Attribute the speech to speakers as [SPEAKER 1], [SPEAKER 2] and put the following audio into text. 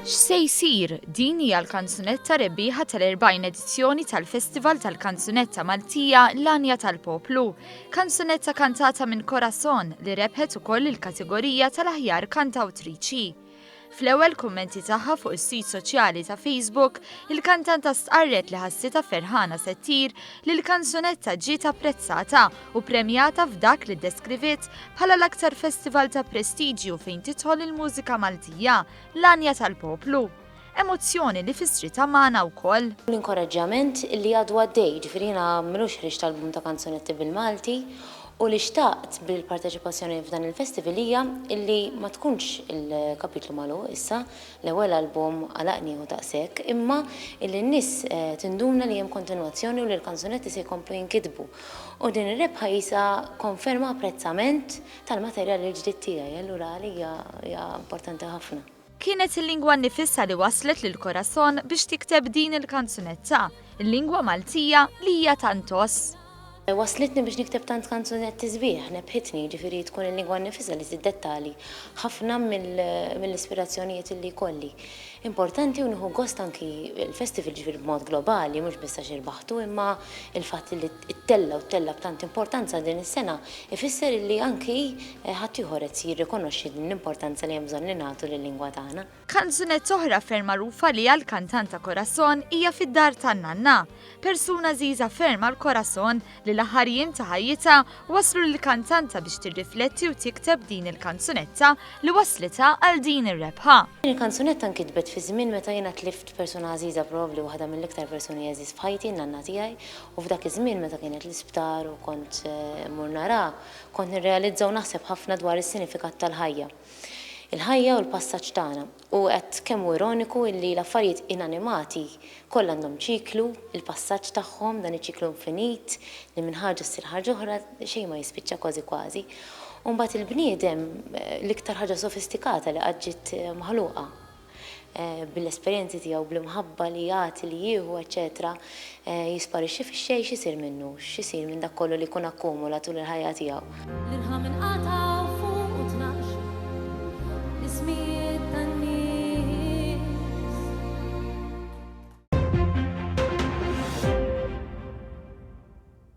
[SPEAKER 1] X'se jsir din hija l-kanzunetta rebbieħa tal-40 edizzjoni tal-Festival tal-Kanzunetta Maltija L-Anja tal-Poplu, kanzunetta kantata minn Corazon li rebħet ukoll il-kategorija tal-aħjar kantawtriċi. Fl-ewwel kummenti tagħha fuq is-sit soċjali ta' Facebook, il-kantanta stqarret li ħassitha ferħana settir li l-kanzunetta ġiet apprezzata u premjata f'dak li ddeskriviet bħala l-aktar festival ta' prestiġju fejn tidħol il-mużika Maltija, l-Anja tal-Poplu. Emozzjoni li fissrita magħna wkoll.
[SPEAKER 2] L-inkoraġġjament li għadu għaddej, ġifieri jiena m'għamilux ħriġ tal-bum ta' kanzunetti bil-Malti u li xtaqt bil-parteċipazzjoni f'dan il-festival hija illi ma tkunx il-kapitlu magħluq issa l-ewwel album għalaqni u daqshekk, imma illi n-nies tinduna li hemm kontinwazzjoni u li l-kanzunetti se jkomplu jinkitbu. U din ir-rebħa jisa konferma apprezzament tal-materjal il-ġdid tiegħi, allura hija importanti ħafna.
[SPEAKER 1] Kienet il-lingwa nifissa li waslet lil Corazon biex tikteb din il-kanzunetta, il-lingwa Maltija li hija tantos.
[SPEAKER 2] Waslitni biex nikteb tant kanzunetti sbieħ, nebħitni ġifieri tkun il-lingwa nifisha li tiddettali ħafna mill-ispirazzjonijiet li kolli. Importanti u nieħu gost anki il-festival ġifieri b'mod globali, mhux biss għax irbaħtu, imma il-fatt li ttella u ttella b'tant importanza din is-sena ifisser li anki ħadd ieħor qed jirrikonoxxi l-importanza li hemm bżonn li nagħtu lill-lingwa tagħna.
[SPEAKER 1] Kanzunett oħra ferm magħrufa li għall-kantanta Corazon hija fid-dar tan-nanna, persuna żgħiża ferm għall-Corazon li l-aħħar jiem ta' ħajjitha waslu lill-kantanta biex tirrifletti u tikteb din il-kanzunetta li waslitha għal din ir-rebħa.
[SPEAKER 2] Il-kanzunetta nkitbet fi żmien meta jiena tlift persuna għażiża probabbli waħda mill-iktar persuni għażiż f'ħajti, n-nanna tiegħi, u f'dak iż-żmien meta kienet l-isptar u kont mur narha, kont nirrealizza u naħseb ħafna dwar is-sinifikat tal-ħajja. Il-ħajja u l-passaġġ tagħna u qed kemm ironiku illi l-affarijiet inanimati kollha għandhom ċiklu, il-passaġġ tagħhom dan iċ-ċiklu infinit li minn ħaġa ssir ħaġa oħra xejn ma jispiċċa kważi kważi. U mbagħad il-bniedem l-iktar ħaġa sofistikata li qatt ġiet maħluqa bil-esperjenzi tiegħu bl-imħabba li jagħti li jieħu eċetera jisparixxi fix-xejn x'isir minnu, x'isir minn dak kollu li jkun akkumula tul il-ħajja tiegħu.